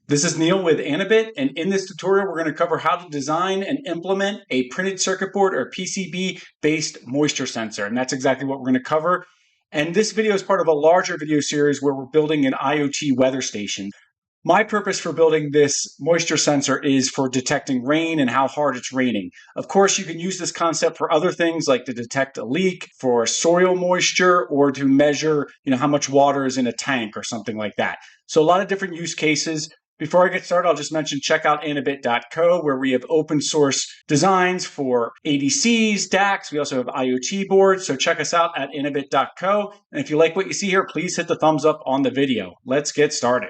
This is Neil with Anabit, and in this tutorial, we're going to cover how to design and implement a printed circuit board or PCB-based moisture sensor, and that's exactly what we're going to cover. And this video is part of a larger video series where we're building an IoT weather station. My purpose for building this moisture sensor is for detecting rain and how hard it's raining. Of course, you can use this concept for other things like to detect a leak, for soil moisture, or to measure, how much water is in a tank or something like that. So a lot of different use cases. Before I get started, I'll just mention check out Anabit.co, where we have open source designs for ADCs, DACs. We also have IoT boards, so check us out at Anabit.co. And if you like what you see here, please hit the thumbs up on the video. Let's get started.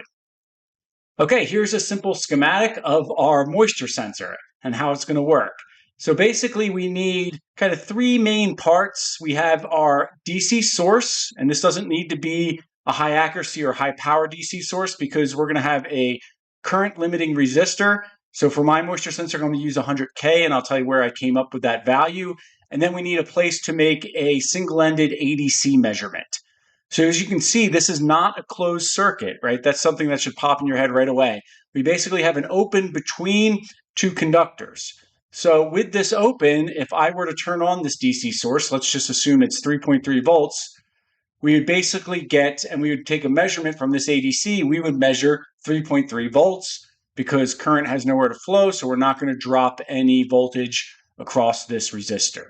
Okay, here's a simple schematic of our moisture sensor and how it's going to work. So basically, we need kind of three main parts. We have our DC source, and this doesn't need to be a high accuracy or high power DC source because we're going to have a current limiting resistor. So for my moisture sensor, I'm going to use 100K, and I'll tell you where I came up with that value. And then we need a place to make a single-ended ADC measurement. So as you can see, this is not a closed circuit, right? That's something that should pop in your head right away. We basically have an open between two conductors. So with this open, if I were to turn on this DC source, let's just assume it's 3.3 volts, we would basically get, and we would take a measurement from this ADC, we would measure 3.3 volts because current has nowhere to flow, so we're not going to drop any voltage across this resistor.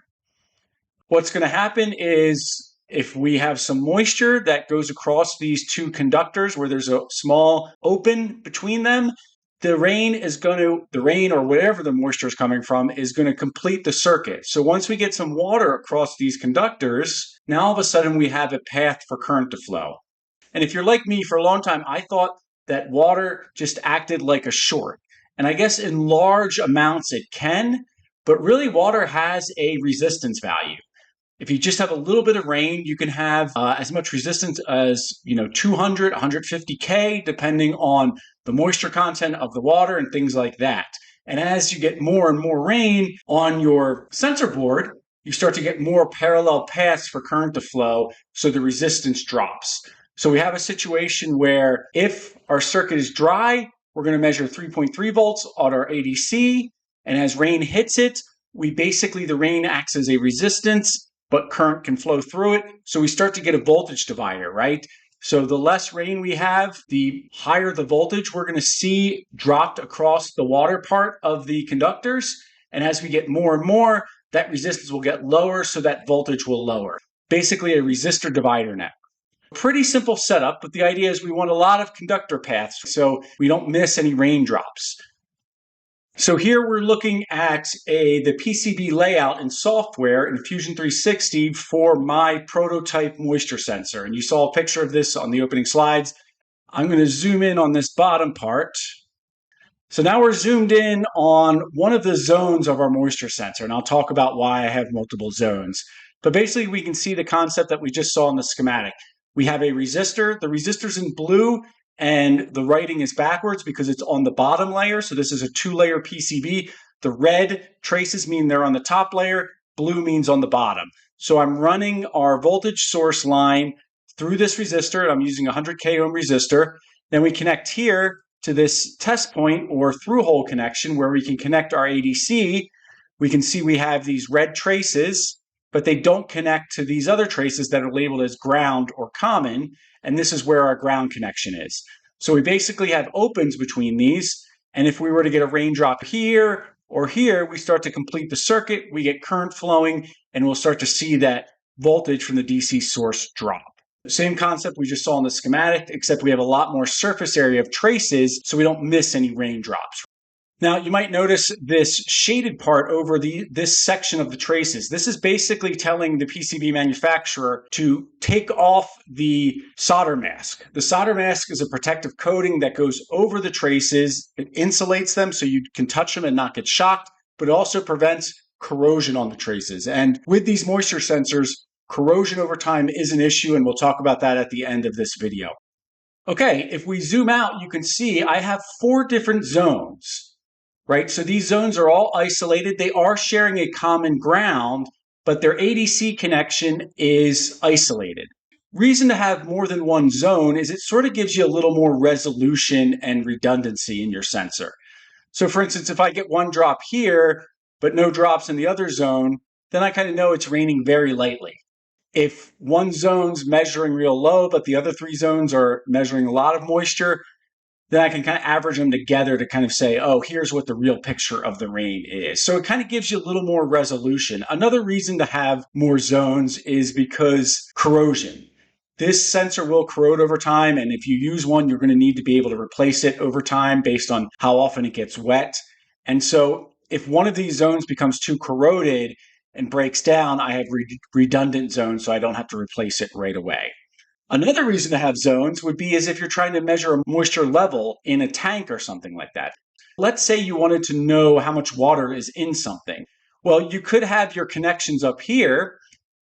What's going to happen is if we have some moisture that goes across these two conductors where there's a small open between them, the rain or whatever the moisture is coming from is going to complete the circuit. So once we get some water across these conductors, now all of a sudden we have a path for current to flow. And if you're like me, for a long time, I thought that water just acted like a short. And I guess in large amounts it can, but really water has a resistance value. If you just have a little bit of rain, you can have as much resistance as 200, 150K, depending on the moisture content of the water and things like that. And as you get more and more rain on your sensor board, you start to get more parallel paths for current to flow, so the resistance drops. So we have a situation where if our circuit is dry, we're going to measure 3.3 volts on our ADC, and as rain hits it, the rain acts as a resistance, but current can flow through it. So we start to get a voltage divider, right? So the less rain we have, the higher the voltage we're going to see dropped across the water part of the conductors. And as we get more and more, that resistance will get lower, so that voltage will lower. Basically a resistor divider network. Pretty simple setup, but the idea is we want a lot of conductor paths so we don't miss any raindrops. So here we're looking at the PCB layout and software in Fusion 360 for my prototype moisture sensor. And you saw a picture of this on the opening slides. I'm going to zoom in on this bottom part. So now we're zoomed in on one of the zones of our moisture sensor, and I'll talk about why I have multiple zones. But basically we can see the concept that we just saw in the schematic. We have a resistor. The resistor's in blue, and the writing is backwards because it's on the bottom layer. So this is a two-layer PCB. The red traces mean they're on the top layer. Blue means on the bottom. So I'm running our voltage source line through this resistor, and I'm using a 100K ohm resistor. Then we connect here to this test point or through-hole connection where we can connect our ADC. We can see we have these red traces, but they don't connect to these other traces that are labeled as ground or common. And this is where our ground connection is. So we basically have opens between these. And if we were to get a raindrop here or here, we start to complete the circuit, we get current flowing, and we'll start to see that voltage from the DC source drop. The same concept we just saw in the schematic, except we have a lot more surface area of traces, so we don't miss any raindrops. Now, you might notice this shaded part over this section of the traces. This is basically telling the PCB manufacturer to take off the solder mask. The solder mask is a protective coating that goes over the traces. It insulates them so you can touch them and not get shocked, but it also prevents corrosion on the traces. And with these moisture sensors, corrosion over time is an issue, and we'll talk about that at the end of this video. Okay, if we zoom out, you can see I have 4 different zones. Right? So these zones are all isolated. They are sharing a common ground, but their ADC connection is isolated. Reason to have more than one zone is it sort of gives you a little more resolution and redundancy in your sensor. So for instance, if I get one drop here, but no drops in the other zone, then I kind of know it's raining very lightly. If one zone's measuring real low, but the other three zones are measuring a lot of moisture, then I can kind of average them together to kind of say, oh, here's what the real picture of the rain is. So it kind of gives you a little more resolution. Another reason to have more zones is because corrosion. This sensor will corrode over time, and if you use one, you're going to need to be able to replace it over time based on how often it gets wet. And so if one of these zones becomes too corroded and breaks down, I have redundant zones, so I don't have to replace it right away. Another reason to have zones would be as if you're trying to measure a moisture level in a tank or something like that. Let's say you wanted to know how much water is in something. Well, you could have your connections up here,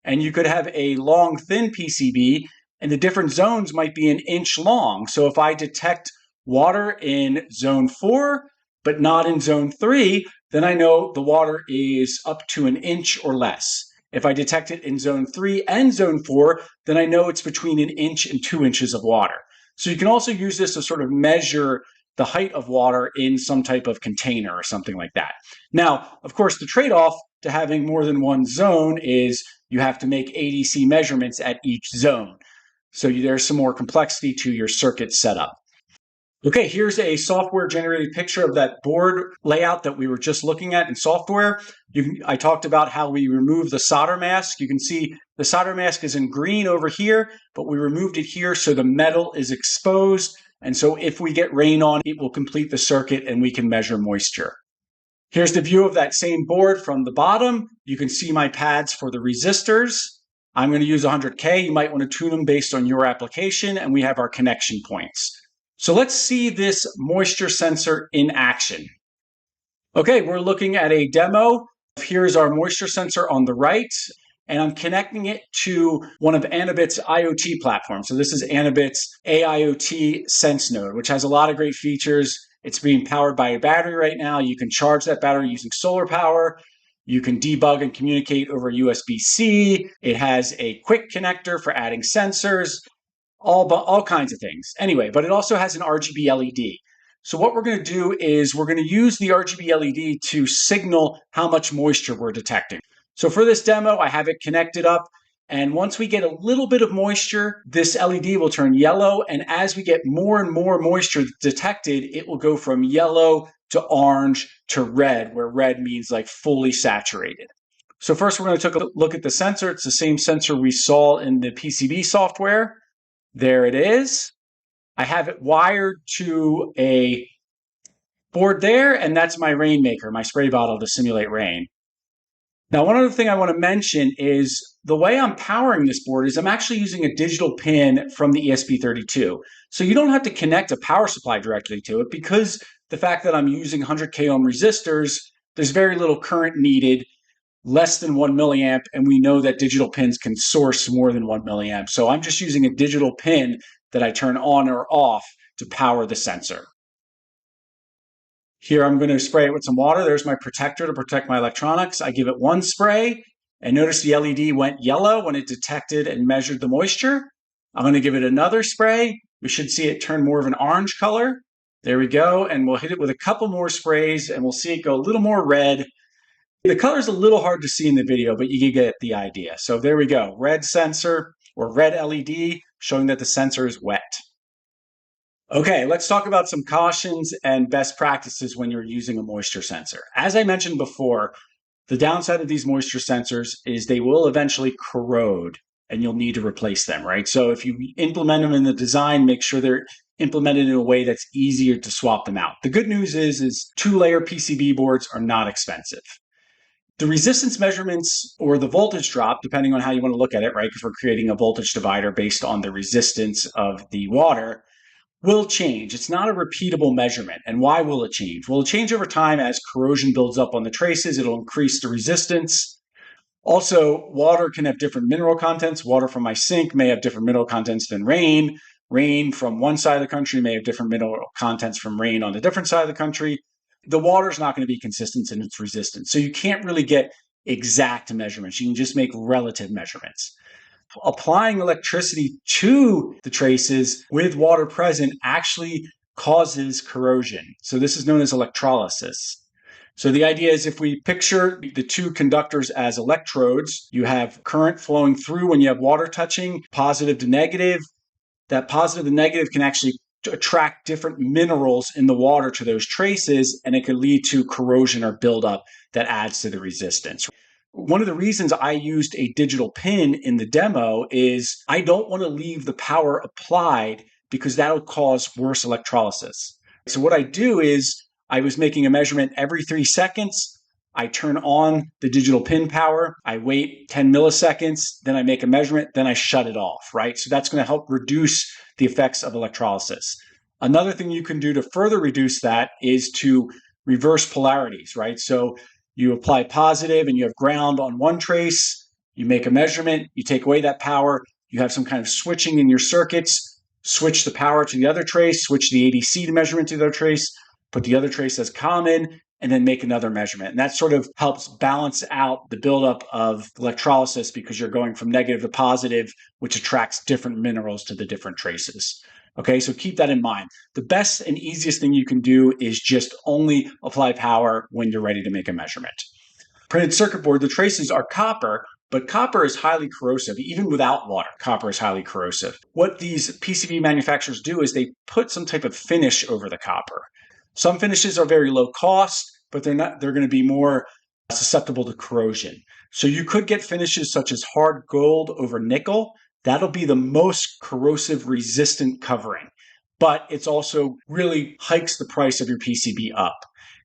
and you could have a long, thin PCB, and the different zones might be an inch long. So if I detect water in zone 4, but not in zone 3, then I know the water is up to an inch or less. If I detect it in zone 3 and zone 4, then I know it's between an inch and 2 inches of water. So you can also use this to sort of measure the height of water in some type of container or something like that. Now, of course, the trade-off to having more than one zone is you have to make ADC measurements at each zone. So there's some more complexity to your circuit setup. Okay, here's a software-generated picture of that board layout that we were just looking at in software. I talked about how we remove the solder mask. You can see the solder mask is in green over here, but we removed it here so the metal is exposed. And so if we get rain on, it will complete the circuit and we can measure moisture. Here's the view of that same board from the bottom. You can see my pads for the resistors. I'm going to use 100K. You might want to tune them based on your application, and we have our connection points. So let's see this moisture sensor in action. Okay, we're looking at a demo. Here's our moisture sensor on the right, and I'm connecting it to one of Anabit's IoT platforms. So this is Anabit's AIoT Sense Node, which has a lot of great features. It's being powered by a battery right now. You can charge that battery using solar power. You can debug and communicate over USB-C. It has a quick connector for adding sensors. All kinds of things. Anyway, but it also has an RGB LED. So what we're going to do is we're going to use the RGB LED to signal how much moisture we're detecting. So for this demo, I have it connected up. And once we get a little bit of moisture, this LED will turn yellow. And as we get more and more moisture detected, it will go from yellow to orange to red, where red means like fully saturated. So first we're going to take a look at the sensor. It's the same sensor we saw in the PCB software. There it is. I have it wired to a board there, and that's my rainmaker, my spray bottle to simulate rain. Now, one other thing I want to mention is the way I'm powering this board is I'm actually using a digital pin from the ESP32. So you don't have to connect a power supply directly to it because the fact that I'm using 100K ohm resistors, there's very little current needed, less than 1 milliamp, and we know that digital pins can source more than 1 milliamp. So I'm just using a digital pin that I turn on or off to power the sensor. Here I'm going to spray it with some water. There's my protector to protect my electronics. I give it one spray, and notice the LED went yellow when it detected and measured the moisture. I'm going to give it another spray. We should see it turn more of an orange color. There we go, and we'll hit it with a couple more sprays, and we'll see it go a little more red. The color is a little hard to see in the video, but you get the idea. So there we go. Red sensor or red LED showing that the sensor is wet. Okay, let's talk about some cautions and best practices when you're using a moisture sensor. As I mentioned before, the downside of these moisture sensors is they will eventually corrode and you'll need to replace them, right? So if you implement them in the design, make sure they're implemented in a way that's easier to swap them out. The good news is 2-layer PCB boards are not expensive. The resistance measurements or the voltage drop, depending on how you want to look at it, right? Because we're creating a voltage divider based on the resistance of the water, will change. It's not a repeatable measurement. And why will it change? Well, it'll change over time as corrosion builds up on the traces. It'll increase the resistance. Also, water can have different mineral contents. Water from my sink may have different mineral contents than rain. Rain from one side of the country may have different mineral contents from rain on a different side of the country. The water is not going to be consistent in its resistance. So you can't really get exact measurements. You can just make relative measurements. applying electricity to the traces with water present actually causes corrosion. So this is known as electrolysis. So the idea is if we picture the two conductors as electrodes, you have current flowing through when you have water touching, positive to negative. That positive to negative can actually attract different minerals in the water to those traces, and it could lead to corrosion or buildup that adds to the resistance. One of the reasons I used a digital pin in the demo is I don't want to leave the power applied because that'll cause worse electrolysis. So what I do is I was making a measurement every 3 seconds. I turn on the digital pin power. I wait 10 milliseconds. Then I make a measurement. Then I shut it off, right? So that's going to help reduce the effects of electrolysis. Another thing you can do to further reduce that is to reverse polarities, right? So you apply positive and you have ground on one trace. You make a measurement. You take away that power. You have some kind of switching in your circuits. Switch the power to the other trace. Switch the ADC to measurement to the other trace. Put the other trace as common, and then make another measurement. And that sort of helps balance out the buildup of electrolysis because you're going from negative to positive, which attracts different minerals to the different traces. Okay, so keep that in mind. The best and easiest thing you can do is just only apply power when you're ready to make a measurement. Printed circuit board, the traces are copper, but copper is highly corrosive. Even without water, copper is highly corrosive. What these PCB manufacturers do is they put some type of finish over the copper. Some finishes are very low cost, but they're going to be more susceptible to corrosion. So you could get finishes such as hard gold over nickel. That'll be the most corrosive resistant covering, but it's also really hikes the price of your PCB up.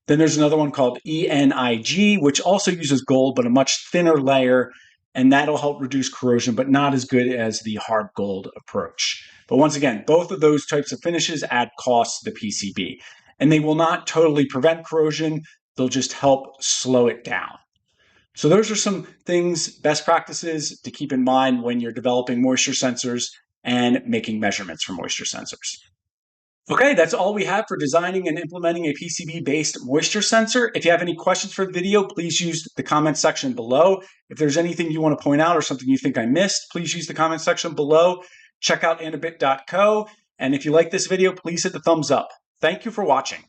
Then there's another one called ENIG, which also uses gold, but a much thinner layer, and that'll help reduce corrosion, but not as good as the hard gold approach. But once again, both of those types of finishes add cost to the PCB. And they will not totally prevent corrosion. They'll just help slow it down. So those are some things, best practices to keep in mind when you're developing moisture sensors and making measurements for moisture sensors. Okay, that's all we have for designing and implementing a PCB-based moisture sensor. If you have any questions for the video, please use the comment section below. If there's anything you want to point out or something you think I missed, please use the comment section below. Check out anabit.co. And if you like this video, please hit the thumbs up. Thank you for watching.